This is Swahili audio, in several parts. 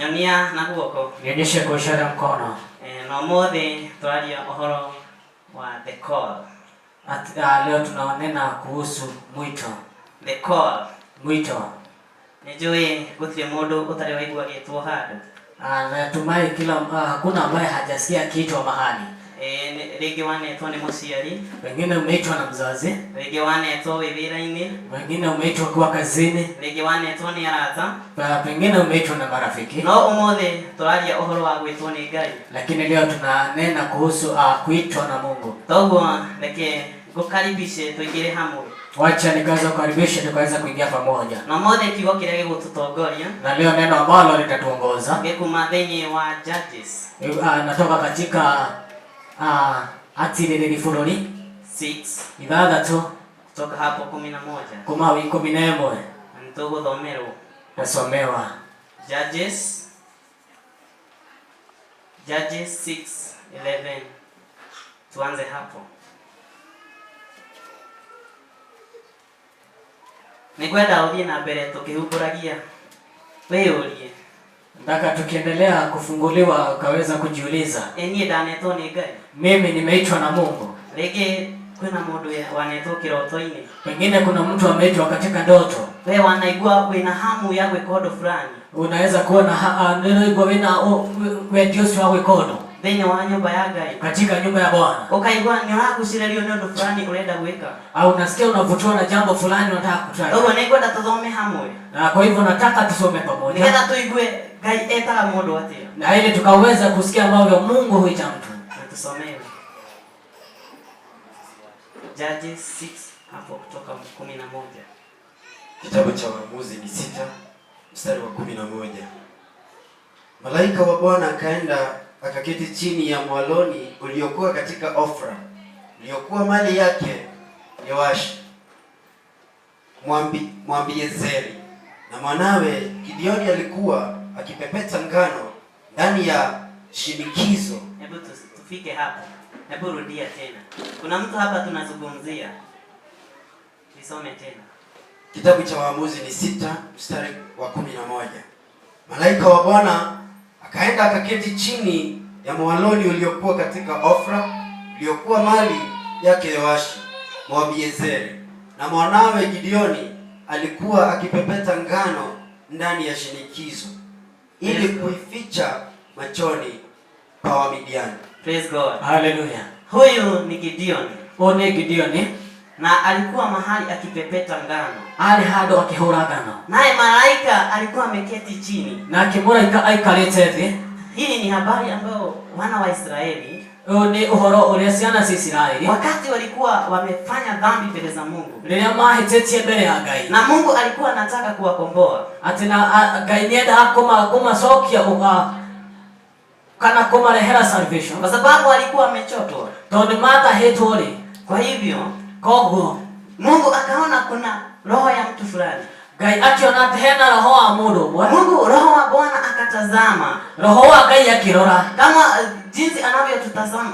Nyonia na guoko. Nionyeshe kwa ishara mkono. No mothe twaria ohoro wa the call. Leo tunaonena kuhusu mwito. The call. Mwito. Nijue gutire mundu utari waigua gitwo handu. Natumai hakuna ambaye hajasikia kiitwa mahali. Rege wanetwo ni muciari, wengine umeitwa na mzazi, rege wanetwo wi wira-ini, wengine umeitwa kwa kazini, rege wanetwo ni arata, pengine umeitwa na marafiki. No umothe turaria uhoro wa gwitwo ni Ngai, lakini leo tunanena kuhusu kuitwa na Mungu. Toguo reke ngukaribishe tuingire hamwe. Wacha nikaanza kukaribisha tukaweza kuingia pamoja. No mothe kigo kiria gigututongoria, na leo neno ambalo litatuongoza gikuma thĩinĩ wa Judges. Natoka katika Atirĩrĩri bũrũri 6 kutoka hapo 11 kuma 11 nituguthomerwo nasomewa Judges 6:11. Tuanze hapo. Nigwenda uthie na mbere tukihumburagia weyurie. Nataka tukiendelea kufunguliwa ukaweza kujiuliza, niĩ ndanetwo nĩ Ngai, mimi nimeitwa na Mungu. Rĩngĩ kwĩna mũndũ wanetwo kĩroto-inĩ, pengine kuna mtu ameitwa katika ndoto. Wewe wanaigua wĩna hamu ya gwĩka ũndũ fulani, unaweza kuwa na neno wĩna wendio wa gwĩka ũndũ thĩinĩ wa nyũmba ya Ngai, katika nyumba ya Bwana. Ukaigua ni ũragucĩrĩrio nĩ ũndũ fulani ũrenda gwĩka, au unasikia unavutiwa na jambo fulani unataka kutaka. Ũguo nĩngwenda tuthome hamwe, na kwa hivyo nataka tusome pamoja nĩgetha tuigue Ngai etaga mũndũ atĩa, na ili tukaweza kusikia ambavyo Mungu huita mtu. Na tusomewe Judges 6 hapo kutoka 11. Kitabu cha Waamuzi ni 6 mstari wa 11. Malaika wa Bwana akaenda akaketi chini ya mwaloni uliokuwa katika Ofra, uliokuwa mali yake Yoashi Mwabiezeri, na mwanawe Gideoni alikuwa akipepeta ngano ndani ya shinikizo. Hebu tufike hapo. Hebu rudia tena. Kuna mtu hapa tunazungumzia. Nisome tena. Kitabu cha Waamuzi ni 6 mstari wa 11. Malaika wa Bwana akaenda akaketi chini ya mwaloni uliokuwa katika Ofra, uliokuwa mali yake Yoashi Mwabiezeri, na mwanawe Gideoni alikuwa akipepeta ngano ndani ya shinikizo ili kuificha machoni pa Wamidiani. Praise God. Hallelujah. Huyu ni Gideoni. One Gideoni, na alikuwa mahali akipepeta ngano. Ali hado akihura ngano. Naye malaika alikuwa ameketi chini. Na kimuraika aikarite thĩ. Hii ni habari ambayo wana wa Israeli, ni uhoro uria ciana cia Israeli wakati walikuwa wamefanya dhambi mbele za Mungu, rĩrĩa mahĩtĩtie mbere ya Ngai, na Mungu alikuwa anataka kuwakomboa, atĩ na Ngai nĩendaga kũmacokia kana kũmarehera salvation, kwa sababu walikuwa wamechotwa, tondũ matahĩtwo rĩ. Kwa hivyo koguo Mungu akaona kuna roho ya mtu fulani. Ngai akiona atĩ hena roho wa mũndũ ũmwe. Mungu, roho wa Bwana akatazama, roho wa Ngai akirora kama jinsi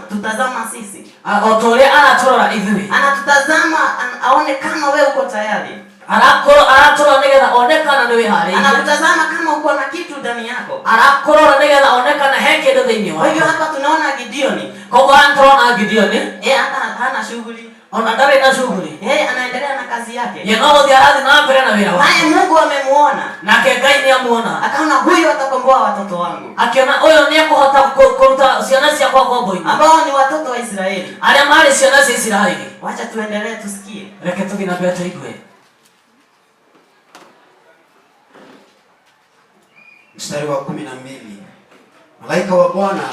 tutazama sisi, o ta ũrĩa aratũrora ithuĩ. Anatutazama aone kama wewe uko tayari, arakurora nigetha onekana ni wiharĩirie. Anakutazama kama uko na kitu ndani yako, arakurora nigetha onekana he kĩndũ thĩinĩ wako. Kwa hivyo hapa tunaona Gideoni. Koguo tunaona Gideoni, hata hana shughuli, ona ndarĩ na shughuli, anaendelea na kazi yake. Ye no gũthiĩ arathiĩ na mbere na wĩra wake. Naye Mungu amemuona, nake Ngai nĩamuona, akaona huyu atakomboa watoto wangu, akiona ũyũ nĩekũhota kũruta ciana ciakwa ngombo-inĩ, ambao ni watoto wa Israeli, arĩa marĩ ciana cia Israeli. Wacha tuendelee tusikie. Reke tũthiĩ na mbere tuigue. Mstari wa 12. Malaika wa Bwana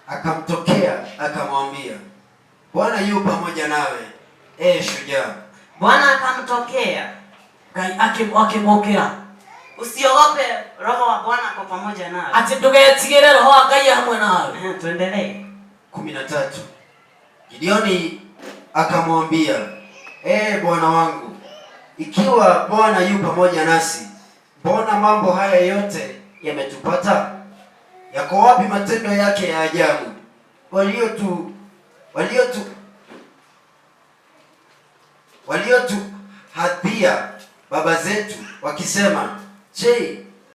akamtokea akamwambia, Bwana yu pamoja nawe, shujaa. Bwana akamtokea, Ngai akimũkĩra, usiogope, roho wa Bwana kwa pamoja nawe. Ati ndũgetigĩre, roho wa Ngai hamwe nawe. Tuendelee. 13. Gideoni akamwambia, Bwana wangu, ikiwa Bwana yu pamoja nasi, mbona mambo haya yote yametupata? Yako wapi matendo yake ya ajabu waliotuhadhia baba zetu wakisema, je,